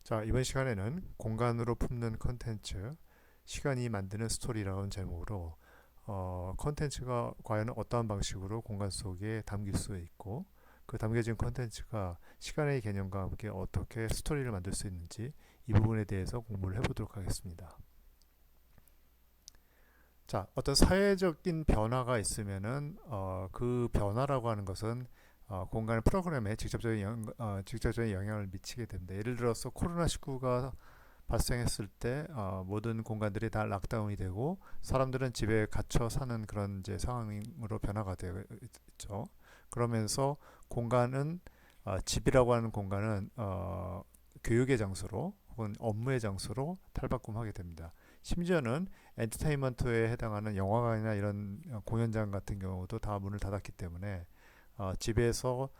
자, 이번 시간에는 공간으로 품는 컨텐츠, 시간이 만드는 스토리라는 제목으로 컨텐츠가 과연 어떠한 방식으로 공간 속에 담길 수 있고 그 담겨진 컨텐츠가 시간의 개념과 함께 어떻게 스토리를 만들 수 있는지 이 부분에 대해서 공부를 해보도록 하겠습니다. 자, 어떤 사회적인 변화가 있으면은 그 변화라고 하는 것은 공간 프로그램에 직접적인 영향을 미치게 됩니다. 예를 들어서 코로나19가 발생했을 때 모든 공간들이 다 락다운이 되고 사람들은 집에 갇혀 사는 그런 이제 상황으로 변화가 되어 있죠. 그러면서 공간은 집이라고 하는 공간은 교육의 장소로 혹은 업무의 장소로 탈바꿈하게 됩니다. 심지어는 엔터테인먼트에 해당하는 영화관이나 이런 공연장 같은 경우도 다 문을 닫았기 때문에 집에서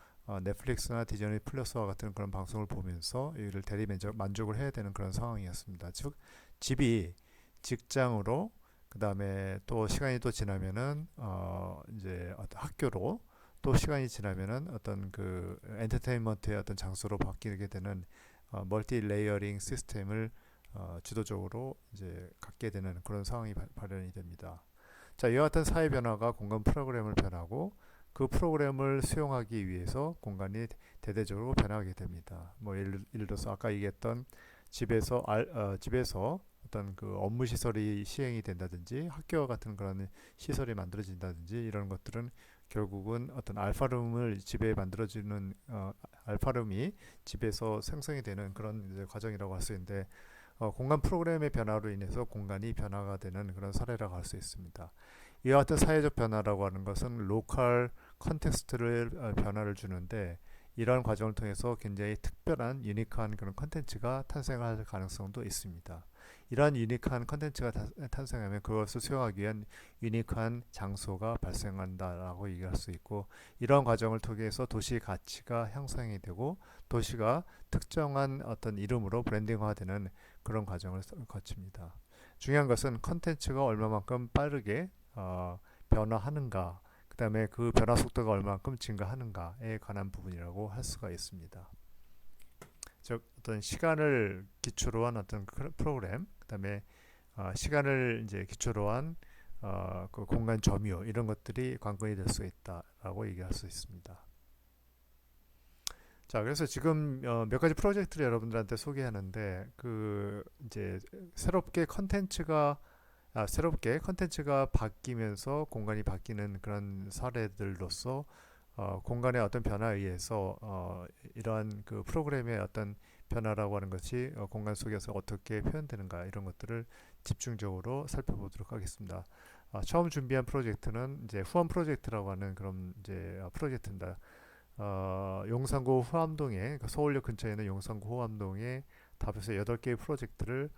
넷플릭스나 디즈니 플러스와 같은 그런 방송을 보면서 이를 대리 만족을 해야 되는 그런 상황이었습니다. 즉 집이 직장으로 그 다음에 또 시간이 또 지나면은 이제 어떤 학교로 또 시간이 지나면은 어떤 그 엔터테인먼트의 어떤 장소로 바뀌게 되는 멀티 레이어링 시스템을 주도적으로 이제 갖게 되는 그런 상황이 발현이 됩니다. 자, 이와 같은 사회 변화가 공간 프로그램을 변하고 그 프로그램을 수용하기 위해서 공간이 대대적으로 변하게 됩니다. 뭐 예를 들어서 아까 얘기했던 집에서 어떤 그 업무 시설이 시행이 된다든지 학교와 같은 그런 시설이 만들어진다든지 이런 것들은 결국은 어떤 알파룸을 집에 만들어지는 알파룸이 집에서 생성이 되는 그런 이제 과정이라고 할 수 있는데 공간 프로그램의 변화로 인해서 공간이 변화가 되는 그런 사례라고 할 수 있습니다. 이와 같은 사회적 변화라고 하는 것은 로컬 컨텍스트를 변화를 주는데 이러한 과정을 통해서 굉장히 특별한 유니크한 그런 컨텐츠가 탄생할 가능성도 있습니다. 이러한 유니크한 컨텐츠가 탄생하면 그것을 수용하기 위한 유니크한 장소가 발생한다라고 얘기할 수 있고 이러한 과정을 통해서 도시 가치가 형성이 되고 도시가 특정한 어떤 이름으로 브랜딩화되는 그런 과정을 거칩니다. 중요한 것은 컨텐츠가 얼마만큼 빠르게 변화하는가, 그 다음에 그 변화 속도가 얼마만큼 증가하는가에 관한 부분이라고 할 수가 있습니다. 즉 어떤 시간을 기초로 한 어떤 프로그램, 그 다음에 시간을 이제 기초로 한 그 공간 점유 이런 것들이 관건이 될 수 있다라고 얘기할 수 있습니다. 자, 그래서 지금 몇 가지 프로젝트를 여러분들한테 소개하는데 그 이제 새롭게 컨텐츠가 바뀌면서 공간이 바뀌는 그런 사례들로서 공간의 어떤 변화에 의해서 이러한 그 프로그램의 어떤 변화라고 하는 것이 공간 속에서 어떻게 표현되는가 이런 것들을 집중적으로 살펴보도록 하겠습니다. 처음 준비한 프로젝트는 이제 후암 프로젝트라고 하는 그런 이제 프로젝트입니다. 용산구 후암동에 그러니까 서울역 근처에 있는 용산구 후암동에 답에서 8개의 프로젝트를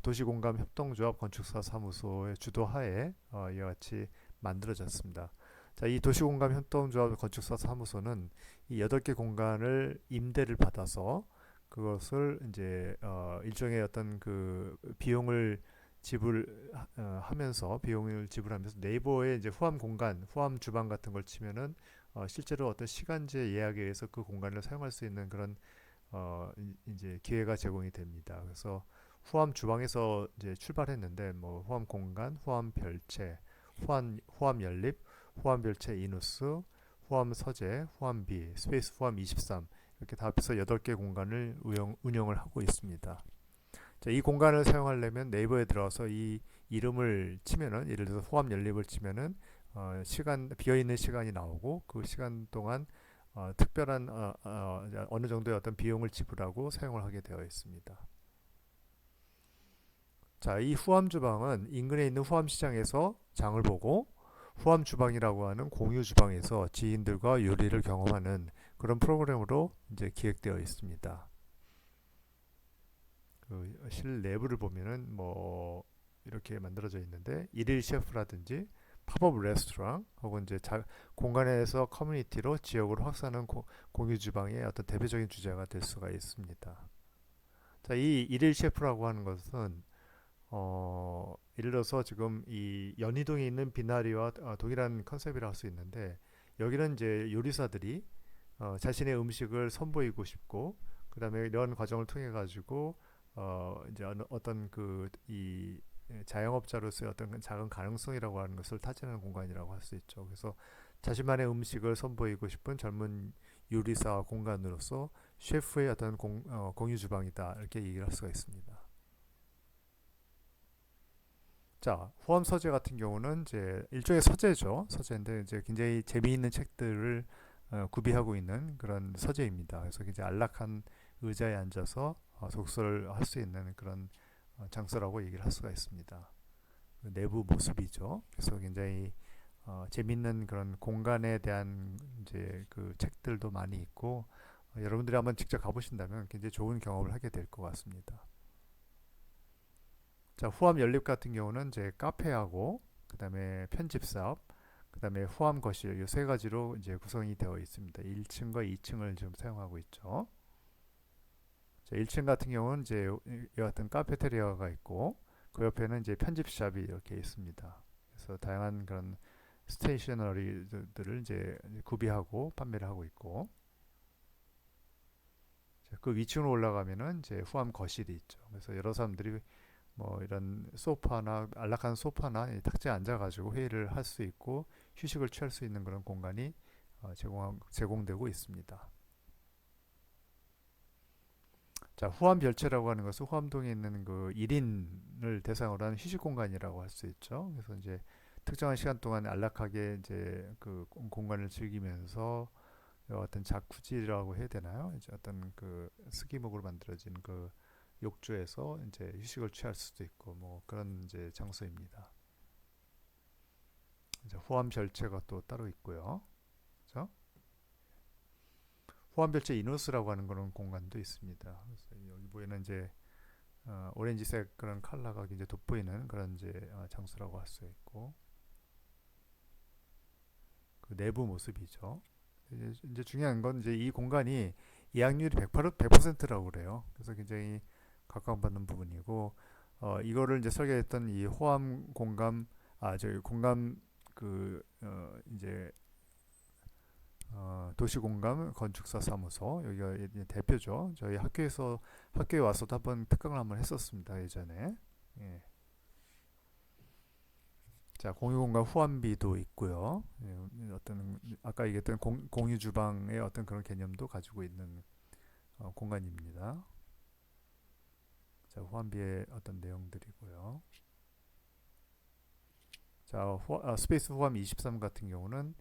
도시공감 협동조합 건축사 사무소의 주도하에 이와 같이 만들어졌습니다. 자, 이 도시공감 협동조합 건축사 사무소는 이 8개 공간을 임대를 받아서 그것을 이제 일종의 어떤 그 비용을 지불하면서 네이버에 이제 후암 공간, 후암 주방 같은 걸 치면은 실제로 어떤 시간제 예약에 의해서 그 공간을 사용할 수 있는 그런 이제 기회가 제공이 됩니다. 그래서 후암 주방에서 이제 출발했는데 뭐 후암 공간, 후암 별채, 후암 연립, 후암 별채 이누스, 후암 서재, 후암 B, 스페이스 후암 23 이렇게 다 합해서 8개 공간을 운영을 하고 있습니다. 자, 이 공간을 사용하려면 네이버에 들어가서 이 이름을 치면은 예를 들어서 후암 연립을 치면은 시간 비어 있는 시간이 나오고 그 시간 동안 특별한 어느 정도의 어떤 비용을 지불하고 사용을 하게 되어 있습니다. 자, 이 후암 주방은 인근에 있는 후암 시장에서 장을 보고 후암 주방이라고 하는 공유 주방에서 지인들과 요리를 경험하는 그런 프로그램으로 이제 기획되어 있습니다. 그 실내부를 보면은 뭐 이렇게 만들어져 있는데 일일 셰프라든지 팝업 레스토랑 혹은 이제 공간에서 커뮤니티로 지역으로 확산하는 공유 주방의 어떤 대표적인 주제가 될 수가 있습니다. 자, 이 일일 셰프라고 하는 것은 예를 들어서 지금 이 연희동에 있는 비나리와 동일한 컨셉이라 할 수 있는데 여기는 이제 요리사들이 자신의 음식을 선보이고 싶고 그다음에 이런 과정을 통해 가지고 이제 어떤 그 이 자영업자로서의 어떤 작은 가능성이라고 하는 것을 타진하는 공간이라고 할 수 있죠. 그래서 자신만의 음식을 선보이고 싶은 젊은 요리사 공간으로서 셰프의 어떤 공유 주방이다 이렇게 얘기를 할 수가 있습니다. 자, 후암 서재 같은 경우는 이제 일종의 서재죠. 서재인데 이제 굉장히 재미있는 책들을 구비하고 있는 그런 서재입니다. 그래서 굉장히 안락한 의자에 앉아서 독서를 할 수 있는 그런 장소라고 얘기를 할 수가 있습니다. 그 내부 모습이죠. 그래서 굉장히 재밌는 그런 공간에 대한 이제 그 책들도 많이 있고 여러분들이 한번 직접 가보신다면 굉장히 좋은 경험을 하게 될 것 같습니다. 자, 후암 연립 같은 경우는 이제 카페하고 그다음에 편집 사업, 그다음에 후암 거실 이 세 가지로 이제 구성이 되어 있습니다. 1층과 2층을 지금 사용하고 있죠. 자, 1층 같은 경우는 이제 이 같은 카페테리아가 있고 그 옆에는 이제 편집샵이 이렇게 있습니다. 그래서 다양한 그런 스테이셔너리들을 이제 구비하고 판매를 하고 있고 그 위층으로 올라가면은 이제 후암 거실이 있죠. 그래서 여러 사람들이 뭐 이런 소파나 안락한 소파나 탁자에 앉아가지고 회의를 할 수 있고 휴식을 취할 수 있는 그런 공간이 제공되고 있습니다. 자, 후암 별채라고 하는 것은 후암동에 있는 그 1인을 대상으로 하는 휴식 공간이라고 할 수 있죠. 그래서 이제 특정한 시간 동안 안락하게 이제 그 공간을 즐기면서 어떤 자쿠지라고 해야 되나요? 이제 어떤 그 스기목으로 만들어진 그 욕조에서 이제 휴식을 취할 수도 있고 뭐 그런 이제 장소입니다. 이제 호암 별채가 또 따로 있고요. 그죠? 호암 별채 이누스라고 하는 그런 공간도 있습니다. 그래서 여기 보이는 이제 오렌지색 그런 컬러가 이제 돋보이는 그런 이제 장소라고 할 수 있고 그 내부 모습이죠. 이제 중요한 건 이제 이 공간이 예약률이 100%라고 그래요. 그래서 굉장히 각광받는 부분이고 이거를 이제 설계했던 이 호암 공감 저희 공감 이제 도시공감 건축사 사무소 여기가 대표죠. 저희 학교에 와서도 한번 특강을 한번 했었습니다 예전에. 예. 자, 공유공간 후암비도 있고요. 예, 어떤 아까 얘기했던 공유 주방의 어떤 그런 개념도 가지고 있는 공간입니다. 자, 후암비의 어떤 내용들이고요. 자, 스페이스 후암 23 같은 경우는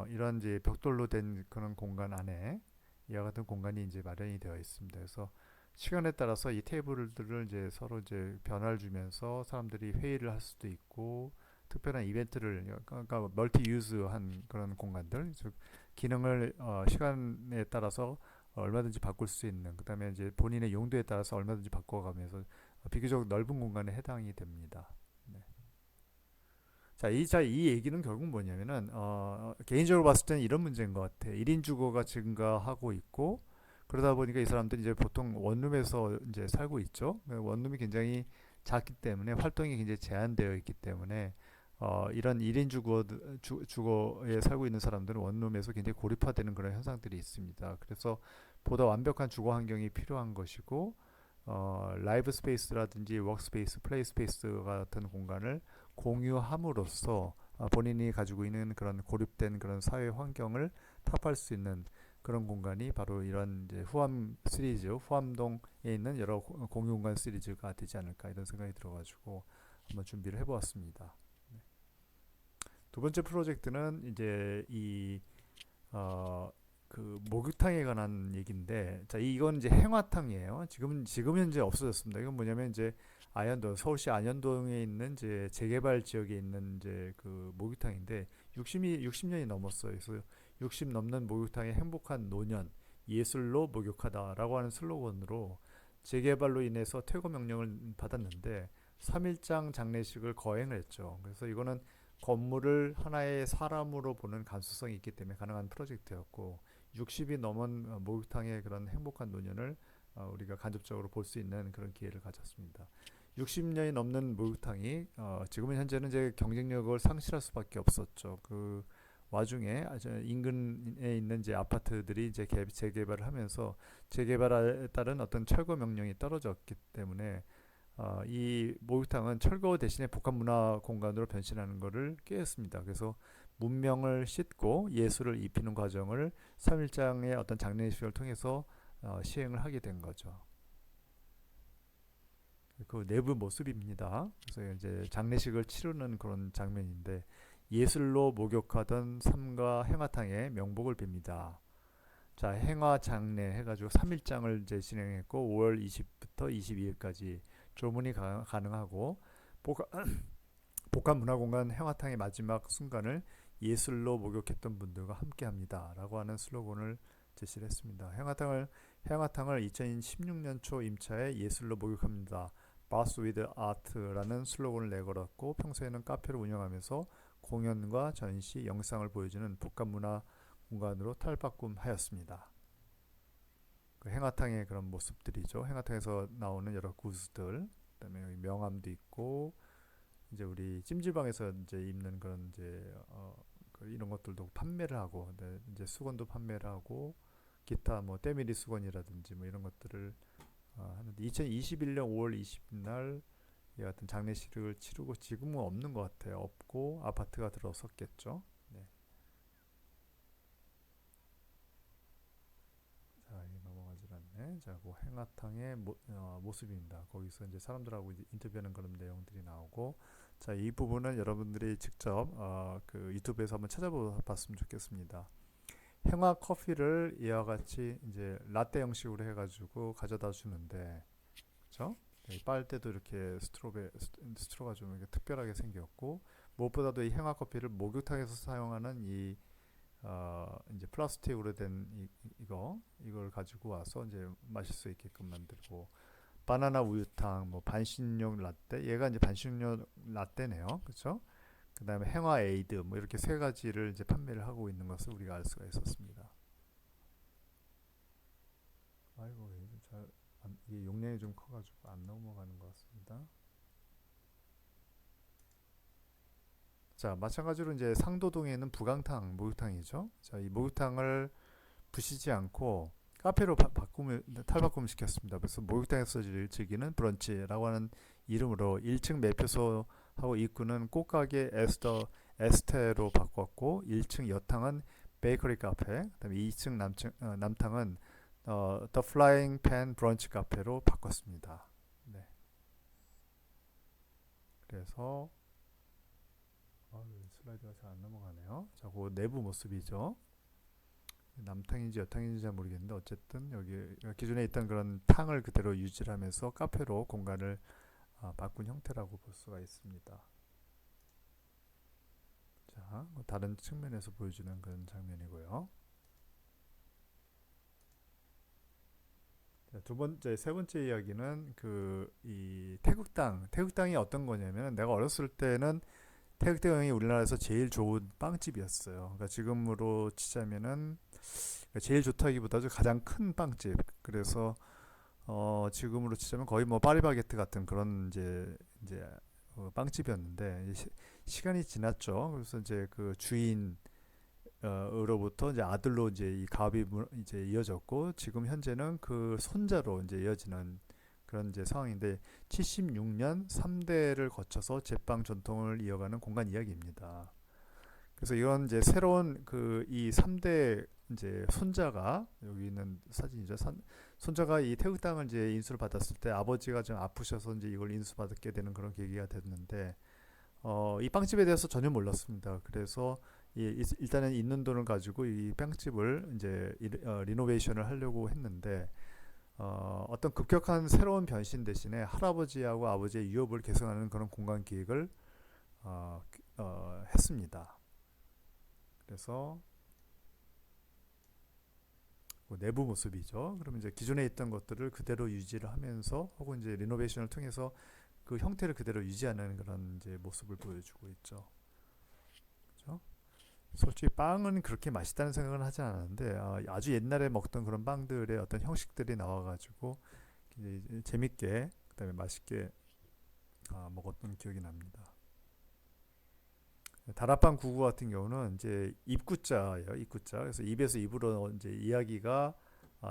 이런 이제 벽돌로 된 그런 공간 안에 이와 같은 공간이 이제 마련이 되어 있습니다. 그래서 시간에 따라서 이 테이블들을 이제 서로 이제 변화를 주면서 사람들이 회의를 할 수도 있고 특별한 이벤트를 그러니까 멀티 유즈한 그런 공간들, 즉 기능을 시간에 따라서 얼마든지 바꿀 수 있는 그다음에 이제 본인의 용도에 따라서 얼마든지 바꿔가면서 비교적 넓은 공간에 해당이 됩니다. 네. 이 얘기는 결국 뭐냐면은, 개인적으로 봤을 때는 이런 문제인 것 같아. 1인 주거가 증가하고 있고, 그러다 보니까 이 사람들이 이제 보통 원룸에서 이제 살고 있죠. 원룸이 굉장히 작기 때문에 활동이 굉장히 제한되어 있기 때문에, 이런 1인 주거에 살고 있는 사람들은 원룸에서 굉장히 고립화되는 그런 현상들이 있습니다. 그래서 보다 완벽한 주거 환경이 필요한 것이고, 라이브 스페이스라든지 워크스페이스, 플레이 스페이스 같은 공간을 공유함으로써 본인이 가지고 있는 그런 고립된 그런 사회 환경을 타파할 수 있는 그런 공간이 바로 이런 이제 후암 시리즈, 후암동에 있는 여러 공유 공간 시리즈가 되지 않을까 이런 생각이 들어가지고 한번 준비를 해보았습니다. 두 번째 프로젝트는 이제 어, 목욕탕에 관한 얘기인데, 자, 이건 이제 행화탕이에요. 지금 현재 없어졌습니다. 이건 뭐냐면 이제 서울시 안현동에 있는 이제 재개발 지역에 있는 이제 그 목욕탕인데, 60년이 넘었어요. 그래서 60 넘는 목욕탕의 행복한 노년, 예술로 목욕하다라고 하는 슬로건으로 재개발로 인해서 퇴거 명령을 받았는데, 3일장 장례식을 거행을 했죠. 그래서 이거는 건물을 하나의 사람으로 보는 감수성이 있기 때문에 가능한 프로젝트였고 60이 넘은 목욕탕의 그런 행복한 노년을 우리가 간접적으로 볼 수 있는 그런 기회를 가졌습니다. 60년이 넘는 목욕탕이 지금은 현재는 이제 경쟁력을 상실할 수밖에 없었죠. 그 와중에 인근에 있는 이제 아파트들이 이제 재개발을 하면서 재개발에 따른 어떤 철거 명령이 떨어졌기 때문에 이 목욕탕은 철거 대신에 복합 문화 공간으로 변신하는 것을 꾀했습니다. 그래서 문명을 싣고 예술을 입히는 과정을 3일장의 어떤 장례식을 통해서 시행을 하게 된 거죠. 그 내부 모습입니다. 그래서 이제 장례식을 치르는 그런 장면인데 예술로 목욕하던 삼가 행화탕의 명복을 빕니다. 자, 행화 장례 해가지고 3일장을 이제 진행했고 5월 20부터 22일까지 조문이 가능하고 복합, 복합 문화공간 행화탕의 마지막 순간을 예술로 목욕했던 분들과 함께합니다라고 하는 슬로건을 제시를 했습니다. 행화탕을 2016년 초 임차해 예술로 목욕합니다. Bath with Art라는 슬로건을 내걸었고 평소에는 카페를 운영하면서 공연과 전시, 영상을 보여주는 복합 문화 공간으로 탈바꿈하였습니다. 그 행화탕의 그런 모습들이죠. 행화탕에서 나오는 여러 구슬들, 그다음에 여기 명함도 있고 이제 우리 찜질방에서 이제 입는 그런 이제 이런 것들도 판매를 하고, 이제 수건도 판매를 하고, 기타 뭐 때밀이 수건이라든지 뭐 이런 것들을 하는데 2021년 5월 20일 날 이 같은 장례식을 치르고 지금은 없는 것 같아요. 없고 아파트가 들어섰겠죠. 네. 자, 이 넘어가질 않네. 자, 그 행화탕의 모습입니다. 거기서 이제 사람들하고 이제 인터뷰하는 그런 내용들이 나오고, 자, 이 부분은 여러분들이 직접 그 유튜브에서 한번 찾아봤으면 좋겠습니다. 행화 커피를 이와 같이 이제 라떼 형식으로 해가지고 가져다 주는데, 그렇죠? 빨대도 이렇게 스트로가 좀 이렇게 특별하게 생겼고, 무엇보다도 이 행화 커피를 목욕탕에서 사용하는 이 이제 플라스틱으로 된 이걸 가지고 와서 이제 마실 수 있게끔 만들고, 바나나 우유탕, 뭐 반신욕 라떼, 얘가 이제 반신욕 라떼네요, 그렇죠? 그다음에 행화 에이드, 뭐 이렇게 세 가지를 이제 판매를 하고 있는 것을 우리가 알 수가 있었습니다. 아이고, 이게 용량이 좀 커가지고 안 넘어가는 것 같습니다. 자, 마찬가지로 이제 상도동에 있는 부강탕 목욕탕이죠. 자, 이 목욕탕을 부시지 않고 카페로 탈바꿈을 시켰습니다. 그래서 목욕탕에서 즐기는 브런치라고 하는 이름으로 1층 매표소하고 입구는 꽃가게 에스테로 바꿨고 1층 여탕은 베이커리 카페, 그다음에 2층 남탕은 The Flying Pan 브런치 카페로 바꿨습니다. 네. 그래서 슬라이드가 잘 안 넘어가네요. 자, 그 내부 모습이죠. 남탕인지 여탕인지 잘 모르겠는데 어쨌든 여기 기존에 있던 그런 탕을 그대로 유지를 하면서 카페로 공간을 바꾼 형태라고 볼 수가 있습니다. 자, 다른 측면에서 보여주는 그런 장면이고요. 자, 세 번째 이야기는 이 태국당이 어떤 거냐면 내가 어렸을 때는 태국당이 우리나라에서 제일 좋은 빵집이었어요. 그러니까 지금으로 치자면은 제일 좋다기보다도 가장 큰 빵집. 그래서 지금으로 치자면 거의 뭐 파리바게트 같은 그런 이제 빵집이었는데 시간이 지났죠. 그래서 이제 그 주인 으로부터 이제 아들로 이제 이 가업이 이제 이어졌고 지금 현재는 그 손자로 이제 이어지는 그런 이제 상황인데 76년 3대를 거쳐서 제빵 전통을 이어가는 공간 이야기입니다. 그래서 이런 이제 새로운 이 3대 이제 손자가 여기 있는 사진이죠. 손자가 이 태국 땅을 이제 인수를 받았을 때 아버지가 좀 아프셔서 이제 이걸 인수받게 되는 그런 계기가 됐는데 이 빵집에 대해서 전혀 몰랐습니다. 그래서 일단은 있는 돈을 가지고 이 빵집을 이제 리노베이션을 하려고 했는데 어떤 급격한 새로운 변신 대신에 할아버지하고 아버지의 유업을 계승하는 그런 공간 기획을 했습니다. 그래서 내부 모습이죠. 그러면 이제 기존에 있던 것들을 그대로 유지를 하면서 혹은 이제 리노베이션을 통해서 그 형태를 그대로 유지하는 그런 이제 모습을 보여주고 있죠. 그렇죠? 솔직히 빵은 그렇게 맛있다는 생각은 하지 않았는데 아주 옛날에 먹던 그런 빵들의 어떤 형식들이 나와가지고 이제 재밌게 그다음에 맛있게 먹었던 기억이 납니다. 다락방 구구 같은 경우는 이제 입구자예요, 입구자. 그래서 입에서 입으로 이제 이야기가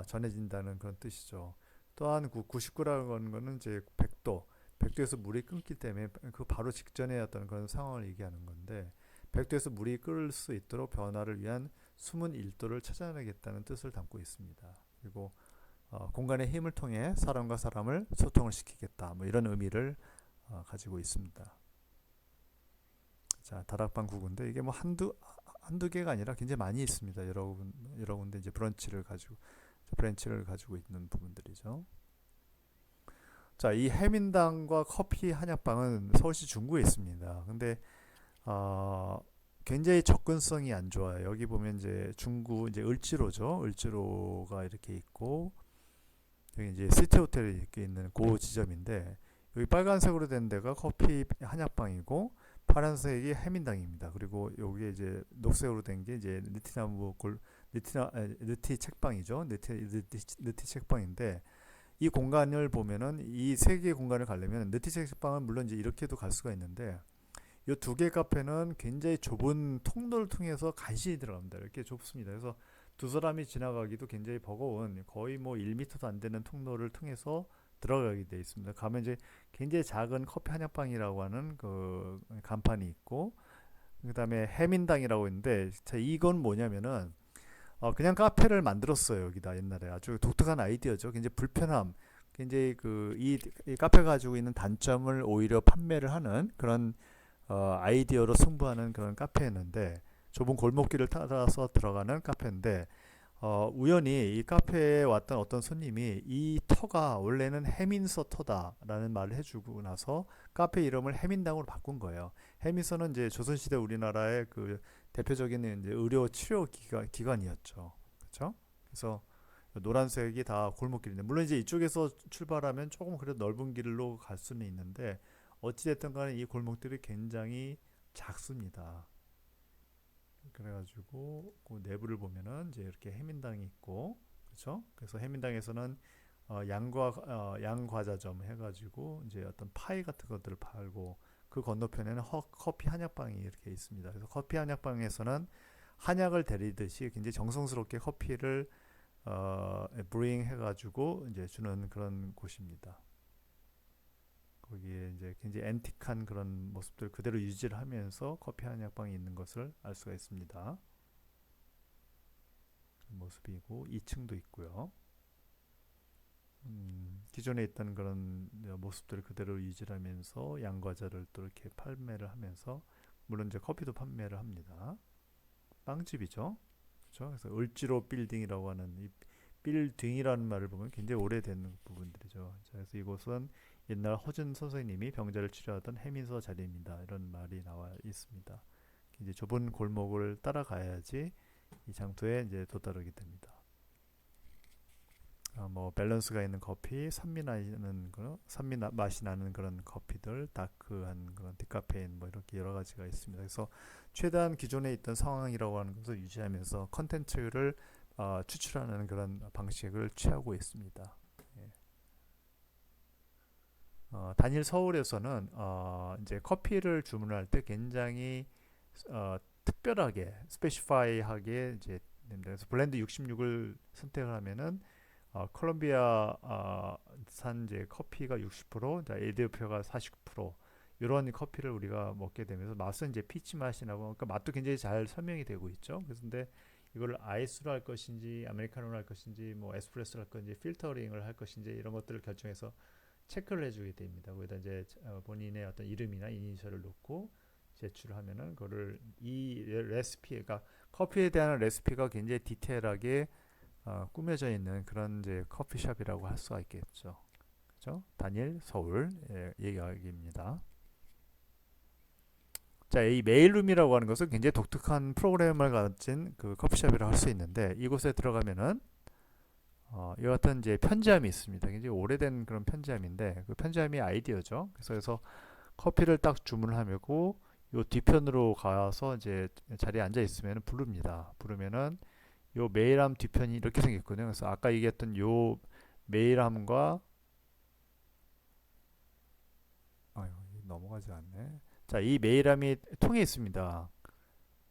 전해진다는 그런 뜻이죠. 또한 99라는 거는 이제 100도, 100도에서 물이 끊기 때문에 그 바로 직전에 어떤 그런 상황을 얘기하는 건데 100도에서 물이 끓을 수 있도록 변화를 위한 숨은 일도를 찾아내겠다는 뜻을 담고 있습니다. 그리고 공간의 힘을 통해 사람과 사람을 소통을 시키겠다. 뭐 이런 의미를 가지고 있습니다. 자, 다락방 구구인데 이게 뭐 한두 개가 아니라 굉장히 많이 있습니다. 여러 군데 이제 브랜치를 가지고 있는 부분들이죠. 자, 이 해민당과 커피 한약방은 서울시 중구에 있습니다. 근데 어, 굉장히 접근성이 안 좋아요. 여기 보면 이제 중구 이제 을지로죠. 을지로가 이렇게 있고 여기 이제 시티 호텔이 이렇게 있는 그 지점인데 여기 빨간색으로 된 데가 커피 한약방이고 파란색이 해민당입니다. 그리고 여기 이제 녹색으로 된 게 이제 느티나무 골 느티 책방이죠. 느티 책방인데 이 공간을 보면은 이 세 개의 공간을 가려면 느티 책방은 물론 이제 이렇게도 갈 수가 있는데 이 두 개 카페는 굉장히 좁은 통로를 통해서 간신히 들어갑니다. 이렇게 좁습니다. 그래서 두 사람이 지나가기도 굉장히 버거운 거의 뭐 1m도 안 되는 통로를 통해서 들어가게 되어 있습니다. 가면 이제 굉장히 작은 커피 한약방이라고 하는 그 간판이 있고 그다음에 해민당이라고 있는데 자, 이건 뭐냐면은 그냥 카페를 만들었어요. 여기다 옛날에 아주 독특한 아이디어죠. 굉장히 불편함, 굉장히 이 카페가 가지고 있는 단점을 오히려 판매를 하는 그런 아이디어로 승부하는 그런 카페였는데 좁은 골목길을 따라서 들어가는 카페인데 우연히 이 카페에 왔던 어떤 손님이 이 터가 원래는 해민서 터다라는 말을 해주고 나서 카페 이름을 해민당으로 바꾼 거예요. 해민서는 이제 조선시대 우리나라의 그 대표적인 이제 의료 치료 기관이었죠. 그렇죠? 그래서 노란색이 다 골목길인데 물론 이제 이쪽에서 출발하면 조금 그래도 넓은 길로 갈 수는 있는데 어찌됐든 간에 이 골목들이 굉장히 작습니다. 그래가지고 그 내부를 보면은 이제 이렇게 해민당이 있고 그렇죠? 그래서 해민당에서는 양과자점 해가지고 이제 어떤 파이 같은 것들을 팔고 그 건너편에는 커피 한약방이 이렇게 있습니다. 그래서 커피 한약방에서는 한약을 데리듯이 굉장히 정성스럽게 커피를 브링 해가지고 이제 주는 그런 곳입니다. 거기에 이제 굉장히 앤틱한 그런 모습들 그대로 유지를 하면서 커피 한약방이 있는 것을 알 수가 있습니다. 그 모습이고 2층도 있고요. 기존에 있던 그런 모습들을 그대로 유지를 하면서 양과자를 또 이렇게 판매를 하면서 물론 이제 커피도 판매를 합니다. 빵집이죠. 그렇죠? 그래서 을지로 빌딩이라고 하는 이 빌딩이라는 말을 보면 굉장히 오래된 부분들이죠. 자, 그래서 이곳은 옛날 허준 선생님이 병자를 치료하던 해민서 자리입니다. 이런 말이 나와 있습니다. 이제 좁은 골목을 따라가야지 이 장소에 이제 도달하게 됩니다. 뭐 밸런스가 있는 커피, 산미 맛이 나는 그런 커피들, 다크한 그런 디카페인 뭐 이렇게 여러 가지가 있습니다. 그래서 최대한 기존에 있던 상황이라고 하는 것을 유지하면서 컨텐츠를 추출하는 그런 방식을 취하고 있습니다. 예. 단일 서울에서는 이제 커피를 주문할 때 굉장히 특별하게 스페시파이하게 이제 됩니다. 그래서 블렌드 66을 선택을 하면은 콜롬비아 산 이제 커피가 60%, 에디오피아가 49% 이런 커피를 우리가 먹게 되면서 맛은 이제 피치 맛이 나고 그러니까 맛도 굉장히 잘 설명이 되고 있죠. 그래서 근데 이걸 아이스로 할 것인지 아메리카노로 할 것인지 뭐 에스프레소로 할 것인지 필터링을 할 것인지 이런 것들을 결정해서 체크를 해주게 됩니다. 거기다 이제 본인의 어떤 이름이나 이니셜을 넣고 제출을 하면은 그거를 이 레시피, 그러니까 커피에 대한 레시피가 굉장히 디테일하게 꾸며져 있는 그런 이제 커피숍이라고 할 수가 있겠죠. 그죠? 다니엘 서울 얘기입니다. 자, 이 메일룸이라고 하는 것은 굉장히 독특한 프로그램을 가진 그 커피숍이라고 할 수 있는데 이곳에 들어가면은 이와 같은 이제 편지함이 있습니다. 굉장히 오래된 그런 편지함인데 그 편지함이 아이디어죠. 그래서 커피를 딱 주문을 하고 요 뒤편으로 가서 이제 자리에 앉아 있으면 부릅니다. 부르면은 요 메일함 뒤편이 이렇게 생겼거든요. 그래서 아까 얘기했던 요 메일함과 아유 넘어가지 않네. 자, 이 메일함이 통에 있습니다.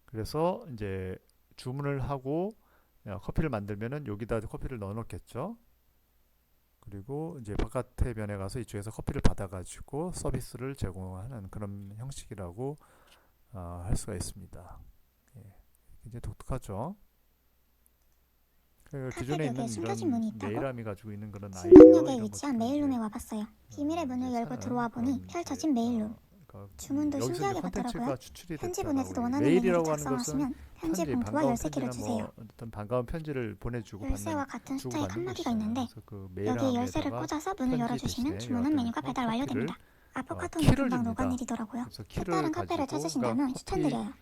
그래서 이제 주문을 하고 커피를 만들면은 여기다 커피를 넣어 놓겠죠. 그리고 이제 바깥에 면에 가서 이쪽에서 커피를 받아가지고 서비스를 제공하는 그런 형식이라고 할 수가 있습니다. 예, 굉장히 독특하죠. 그 카페 기존에 벽에 있는 숨겨진 이런 문이 있다고? 메일함이 가지고 있는 그런 아이디어 신촌역에 이런 위치한 것들을 이제 메일룸에 와봤어요. 비밀의 문을 이제 열고 사는 들어와 보니 그런 이제 펼쳐진 메일룸. 주문도 여기서 이제 신기하게 받더라고요. 콘텐츠가 추출이 편지 됐다라고. 보내서도 이 원하는 메뉴를 메일이라고 하는 것은 작성하시면 편지 편지, 봉투와 반가운 열쇠키를 편지나 주세요. 뭐 어떤 반가운 편지를 보내주고 받는 열쇠와 같은 숫자의 주고받는 칸막이가 곳이잖아요. 있는데 그래서 그 여기에 열쇠를 메일함에다가 꽂아서 문을 편지 열어주시면 대신에 주문한 어떤 메뉴가 배달 커피를 완료됩니다. 아포카토는 키를 금방 줍니다. 녹아내리더라고요. 그래서 키를 색다른 카페를 가지고 그러니까 찾으신다면 커피 추천드려요.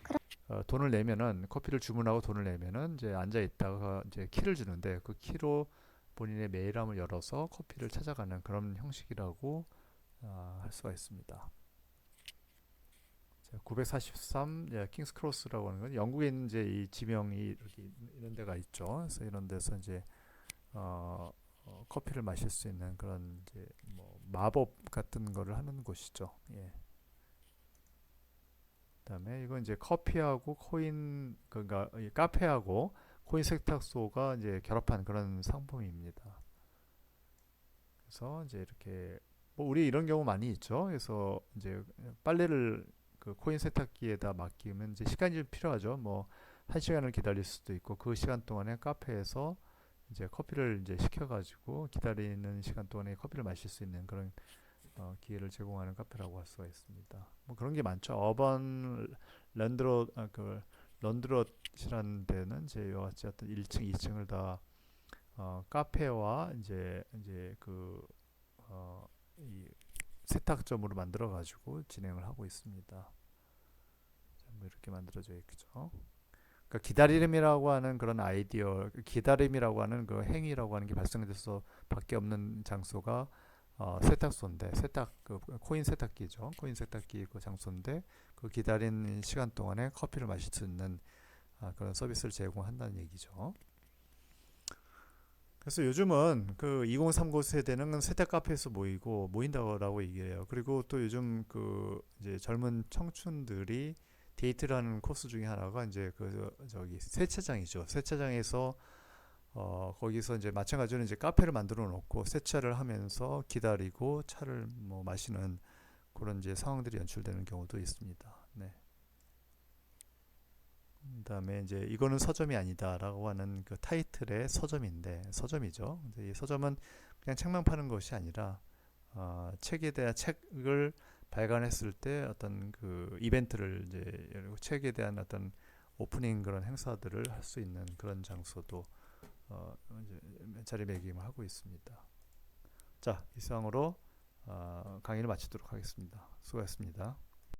돈을 내면은 커피를 주문하고 돈을 내면은 이제 앉아 있다가 이제 키를 주는데 그 키로 본인의 메일함을 열어서 커피를 찾아가는 그런 형식이라고 할 수가 있습니다. 943 킹스 크로스라고 하는 건 영국에 있는 이제 이 지명이 이렇게 이런 데가 있죠. 그래서 이런 데서 이제 커피를 마실 수 있는 그런 이제 뭐 마법 같은 거를 하는 곳이죠. 예. 그다음에 이건 이제 커피하고 코인 그러니까 이 카페하고 코인 세탁소가 이제 결합한 그런 상품입니다. 그래서 이제 이렇게 뭐 우리 이런 경우 많이 있죠. 그래서 이제 빨래를 그 코인 세탁기에다 맡기면 이제 시간이 좀 필요하죠. 뭐 한 시간을 기다릴 수도 있고 그 시간 동안에 카페에서 이제 커피를 이제 시켜가지고 기다리는 시간 동안에 커피를 마실 수 있는 그런 기회를 제공하는 카페라고 할 수가 있습니다. 뭐 그런 게 많죠. 어반 그 런드롯이라는 데는 이제 이와 같이 어떤 1층, 2층을 다 카페와 이제 이 세탁점으로 만들어 가지고 진행을 하고 있습니다. 뭐 이렇게 만들어져 있죠. 그러니까 기다림이라고 하는 그런 아이디어, 기다림이라고 하는 그 행위라고 하는 게 발생돼서 밖에 없는 장소가 세탁소인데 세탁 그 코인 세탁기죠. 코인 세탁기 그 장소인데 그 기다리는 시간 동안에 커피를 마실 수 있는 그런 서비스를 제공한다는 얘기죠. 그래서 요즘은 그 2030 세대는 세탁 카페에서 모인다고 얘기해요. 그리고 또 요즘 그 이제 젊은 청춘들이 데이트라는 코스 중에 하나가 이제 그 저기 세차장이죠. 세차장에서 거기서 이제 마찬가지로 이제 카페를 만들어 놓고 세차를 하면서 기다리고 차를 뭐 마시는 그런 이제 상황들이 연출되는 경우도 있습니다. 네. 그다음에 이제 이거는 서점이 아니다라고 하는 그 타이틀의 서점인데 서점이죠. 근데 이 서점은 그냥 책만 파는 것이 아니라 책에 대한 책을 발간했을 때 어떤 그 이벤트를 이제 책에 대한 어떤 오프닝 그런 행사들을 할 수 있는 그런 장소도 이제 자리매김을 하고 있습니다. 자, 이상으로 강의를 마치도록 하겠습니다. 수고하셨습니다.